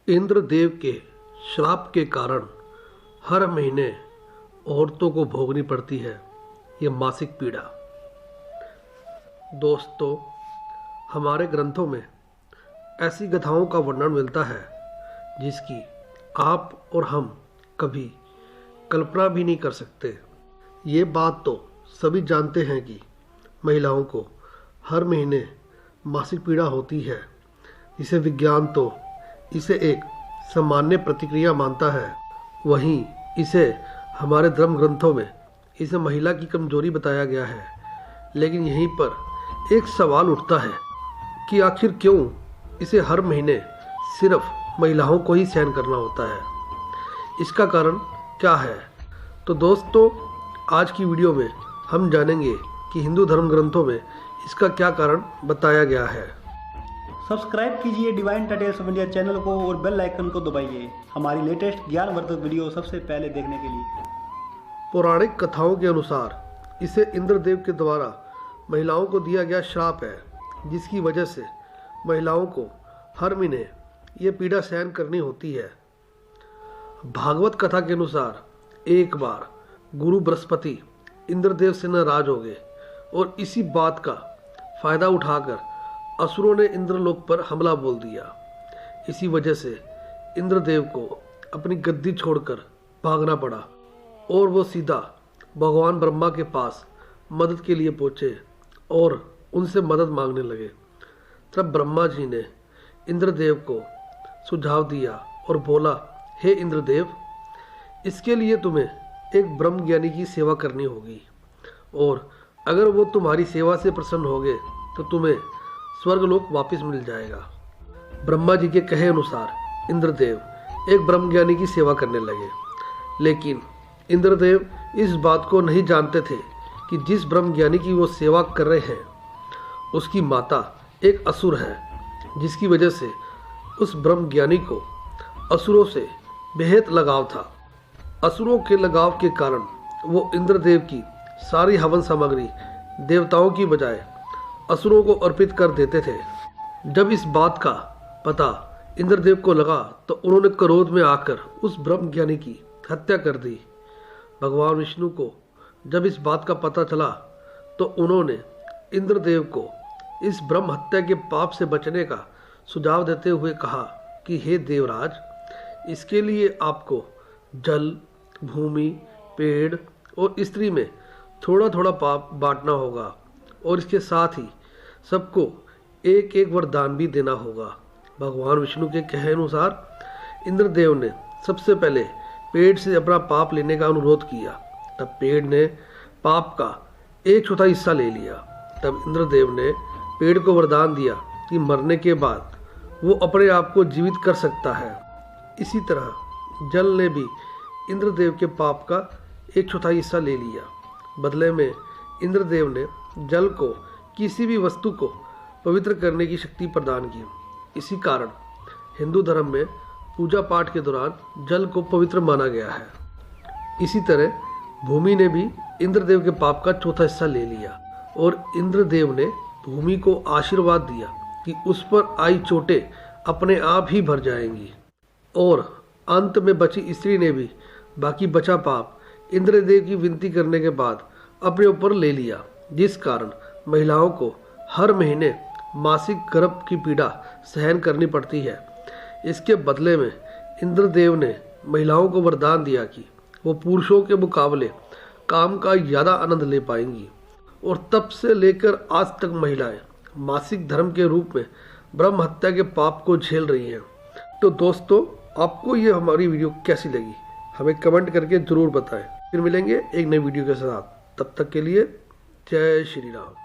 इंद्रदेव के श्राप के कारण हर महीने औरतों को भोगनी पड़ती है ये मासिक पीड़ा। दोस्तों, हमारे ग्रंथों में ऐसी गाथाओं का वर्णन मिलता है जिसकी आप और हम कभी कल्पना भी नहीं कर सकते। ये बात तो सभी जानते हैं कि महिलाओं को हर महीने मासिक पीड़ा होती है। इसे विज्ञान तो इसे एक सामान्य प्रतिक्रिया मानता है, वहीं इसे हमारे धर्म ग्रंथों में इसे महिला की कमजोरी बताया गया है। लेकिन यहीं पर एक सवाल उठता है कि आखिर क्यों इसे हर महीने सिर्फ महिलाओं को ही सहन करना होता है। इसका कारण क्या है? तो दोस्तों, आज की वीडियो में हम जानेंगे कि हिंदू धर्म ग्रंथों में इसका क्या कारण बताया गया है। सब्सक्राइब कीजिए divine details of India channel को और बेल आइकन को दबाइए हमारी लेटेस्ट ज्ञानवर्धक वीडियो सबसे पहले देखने के लिए। पौराणिक कथाओं के अनुसार इसे इंद्रदेव के द्वारा महिलाओं को दिया गया श्राप है, जिसकी वजह से महिलाओं को हर महीने ये पीड़ा सहन करनी होती है। भागवत कथा के अनुसार एक बार गुरु बृहस्पति इंद्रदेव से नाराज हो गए और इसी बात का फायदा उठाकर असुरों ने इंद्रलोक पर हमला बोल दिया। इसी वजह से इंद्रदेव को अपनी गद्दी छोड़कर भागना पड़ा और वो सीधा भगवान ब्रह्मा के पास मदद के लिए पहुंचे और उनसे मदद मांगने लगे। तब ब्रह्मा जी ने इंद्रदेव को सुझाव दिया और बोला, हे इंद्रदेव, इसके लिए तुम्हें एक ब्रह्म ज्ञानी की सेवा करनी होगी और अगर वो तुम्हारी सेवा से प्रसन्न हो गए तो तुम्हें स्वर्गलोक वापस मिल जाएगा। ब्रह्मा जी के कहे अनुसार इंद्रदेव एक ब्रह्म ज्ञानी की सेवा करने लगे। लेकिन इंद्रदेव इस बात को नहीं जानते थे कि जिस ब्रह्म ज्ञानी की वो सेवा कर रहे हैं उसकी माता एक असुर है, जिसकी वजह से उस ब्रह्म ज्ञानी को असुरों से बेहद लगाव था। असुरों के लगाव के कारण वो इंद्रदेव की सारी हवन सामग्री देवताओं की बजाय असुरों को अर्पित कर देते थे। जब इस बात का पता इंद्रदेव को लगा तो उन्होंने क्रोध में आकर उस ब्रह्म ज्ञानी की हत्या कर दी। भगवान विष्णु को जब इस बात का पता चला तो उन्होंने इंद्रदेव को इस ब्रह्म हत्या के पाप से बचने का सुझाव देते हुए कहा कि हे देवराज, इसके लिए आपको जल, भूमि, पेड़ और स्त्री में थोड़ा थोड़ा पाप बांटना होगा और इसके साथ ही सबको एक एक वरदान भी देना होगा। भगवान विष्णु के कहे अनुसार इंद्रदेव ने सबसे पहले पेड़ से अपना पाप लेने का अनुरोध किया। तब पेड़ ने पाप का 1/4 हिस्सा ले लिया। तब इंद्रदेव ने पेड़ को वरदान दिया कि मरने के बाद वो अपने आप को जीवित कर सकता है। इसी तरह जल ने भी इंद्रदेव के पाप का 1/4 हिस्सा ले लिया। बदले में इंद्रदेव ने जल को किसी भी वस्तु को पवित्र करने की शक्ति प्रदान की। इसी कारण हिंदू धर्म में पूजा पाठ के दौरान जल को पवित्र माना गया है। इसी तरह भूमि ने भी इंद्रदेव के पाप का 1/4 हिस्सा ले लिया और इंद्रदेव ने भूमि को आशीर्वाद दिया कि उस पर आई चोटें अपने आप ही भर जाएंगी। और अंत में बची स्त्री ने भी बाकी बचा पाप इंद्रदेव की विनती करने के बाद अपने ऊपर ले लिया, जिस कारण महिलाओं को हर महीने मासिक गर्भ की पीड़ा सहन करनी पड़ती है। इसके बदले में इंद्रदेव ने महिलाओं को वरदान दिया कि वो पुरुषों के मुकाबले काम का ज़्यादा आनंद ले पाएंगी। और तब से लेकर आज तक महिलाएं मासिक धर्म के रूप में ब्रह्म हत्या के पाप को झेल रही हैं। तो दोस्तों, आपको ये हमारी वीडियो कैसी लगी हमें कमेंट करके ज़रूर बताएं। फिर मिलेंगे एक नई वीडियो के साथ। तब तक के लिए जय श्री राम।